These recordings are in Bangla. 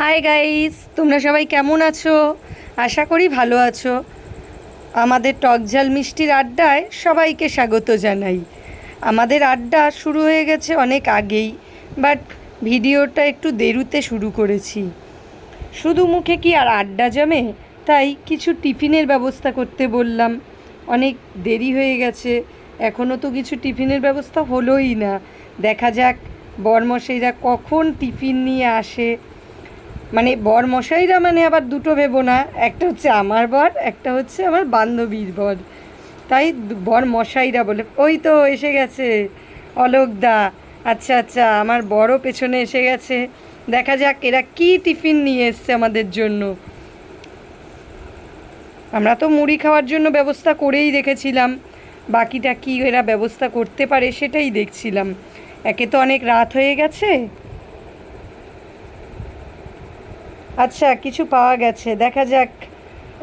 হাই গাইস, তোমরা সবাই কেমন আছো? আশা করি ভালো আছো। আমাদের টকঝাল মিষ্টির আড্ডায় সবাইকে স্বাগত জানাই। আমাদের আড্ডা শুরু হয়ে গেছে অনেক আগেই, বাট ভিডিওটা একটু দেরিতে শুরু করেছি। শুধু মুখে কি আর আড্ডা জমে? তাই কিছু টিফিনের ব্যবস্থা করতে বললাম। অনেক দেরি হয়ে গেছে, এখনও তো কিছু টিফিনের ব্যবস্থা হলোই না। দেখা যাক বরমশাইরা কখন টিফিন নিয়ে আসে। মানে বরমশাইরা মানে আবার দুটো ভেবো না, একটা হচ্ছে আমার বর, একটা হচ্ছে আমার বান্ধবীর বর। তাই বরমশাইরা বলে। ওই তো এসে গেছে অলোকদা। আচ্ছা আচ্ছা, আমার বড় পেছনে এসে গেছে। দেখা যাক এরা কি টিফিন নিয়ে এসছে আমাদের জন্য। আমরা তো মুড়ি খাওয়ার জন্য ব্যবস্থা করেই রেখেছিলাম, বাকিটা কি এরা ব্যবস্থা করতে পারে সেটাই দেখছিলাম। একে তো অনেক রাত হয়ে গেছে। আচ্ছা, কিছু পাওয়া গেছে, দেখা যাক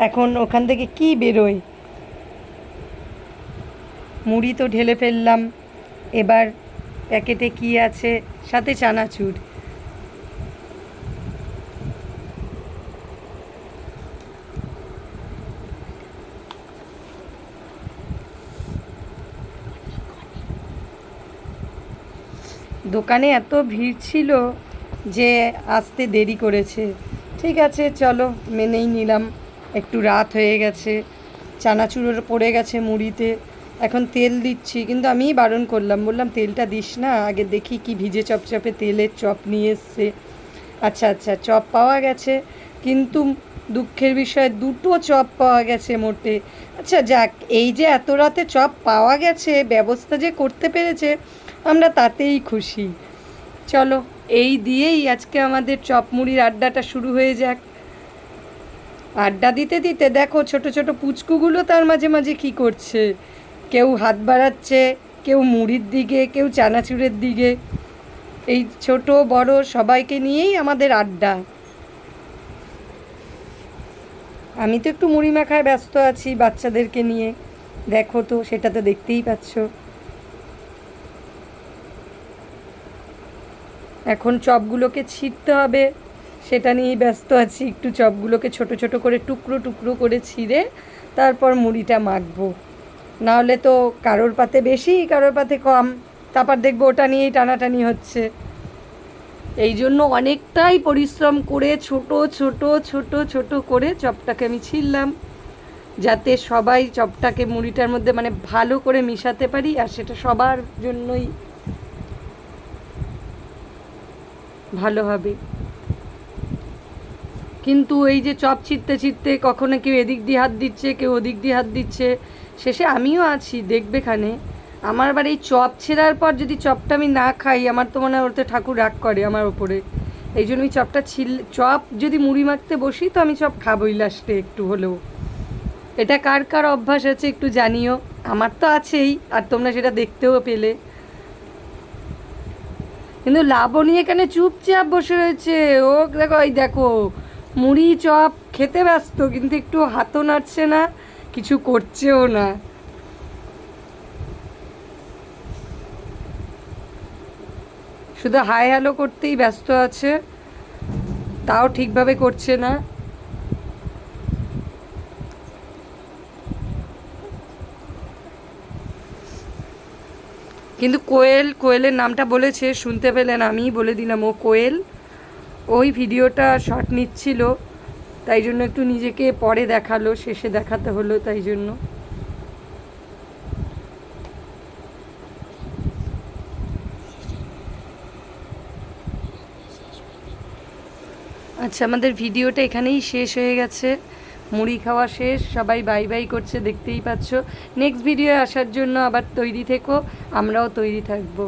এখন ওখান থেকে কি বেরোয়। মুড়ি তো ঢেলে ফেললাম, এবার প্যাকেটে কি আছে, সাথে চানাচুর। দোকানে এত ভিড় ছিল যে আসতে দেরি করেছে। ঠিক আছে, চলো মেনেই নিলাম। একটু রাত হয়ে গেছে, চানাচুর পড়ে গেছে মুড়িতে। এখন তেল দিচ্ছি, কিন্তু আমিই বারণ করলাম, বললাম তেলটা দিস না, আগে দেখি কি ভিজে চপচপে তেলের চপ নিয়ে এসছে। আচ্ছা আচ্ছা, চপ পাওয়া গেছে, কিন্তু দুঃখের বিষয় দুটো চপ পাওয়া গেছে মোটে। আচ্ছা যাক, এই যে এত রাতে চপ পাওয়া গেছে, ব্যবস্থা যে করতে পেরেছে, আমরা তাতেই খুশি। চলো এই দিয়েই আজকে আমাদের চপ মুড়ির আড্ডাটা শুরু হয়ে যাক। আড্ডা দিতে দিতে দেখো ছোট ছোট পুচকুগুলো তার মাঝে মাঝে কী করছে। কেউ হাত বাড়াচ্ছে, কেউ মুড়ির দিকে, কেউ চানাচুরের দিকে। এই ছোট বড় সবাইকে নিয়েই আমাদের আড্ডা। আমি তো একটু মুড়ি মাখায় ব্যস্ত আছি বাচ্চাদেরকে নিয়ে, দেখো তো সেটা তো দেখতেই পাচ্ছ। এখন চপগুলোকে ছিঁড়তে হবে, সেটা নিয়েই ব্যস্ত আছি। একটু চপগুলোকে ছোট ছোট করে টুকরো টুকরো করে ছিঁড়ে তারপর মুড়িটা মাখবো। নাহলে তো কারোর পাতে বেশি, কারোর পাতে কম, তারপর দেখবো ওটা নিয়েই টানাটানি হচ্ছে। এই জন্য অনেকটাই পরিশ্রম করে ছোট ছোট ছোট ছোট করে চপটাকে আমি ছিললাম, যাতে সবাই চপটাকে মুড়িটার মধ্যে মানে ভালো করে মিশাতে পারি, আর সেটা সবার জন্যই ভালো হবে। কিন্তু এই যে চপ ছিঁড়তে ছিঁড়তে কখনো কেউ এদিক দিয়ে হাত দিচ্ছে, কেউ ওদিক দিয়ে হাত দিচ্ছে, শেষে আমিও আছি দেখবেখানে। আমার আবার এই চপ ছেঁড়ার পর যদি চপটা আমি না খাই, আমার তো মনে হয় ওতে ঠাকুর রাগ করে আমার ওপরে। এই জন্য আমি চপ যদি মুড়ি মাখতে বসি তো আমি চপ খাবোই লাস্টে একটু হলেও। এটা কার কার অভ্যাস আছে একটু জানিও। আমার তো আছেই, আর তোমরা সেটা দেখতেও পেলে। কিন্তু লাবণী এখানে চুপচাপ বসে রয়েছে। ও দেখো, এই দেখো মুড়ি চপ খেতে ব্যস্ত, কিন্তু একটু হাতও নাড়ছে না, কিছু করছেও না। শুধু হাই হ্যালো করতেই ব্যস্ত আছে, তাও ঠিকভাবে করছে না। কিন্তু কোয়েলের নামটা বলেছে, শুনতে পেলেন, আমিই বলে দিলাম ও কোয়েল। ওই ভিডিওটা শর্ট নিচ্ছিল, তাই জন্য একটু নিজেকে পরে দেখালো, শেষে দেখাতে হলো, তাই জন্য। আচ্ছা, আমাদের ভিডিওটা এখানেই শেষ হয়ে গেছে। মুড়ি খাওয়া শেষ, সবাই বাই বাই করছে, দেখতেই পাচ্ছ। নেক্সট ভিডিও আসার জন্য আবার তৈরি থেকো, আমরাও তৈরি থাকবো।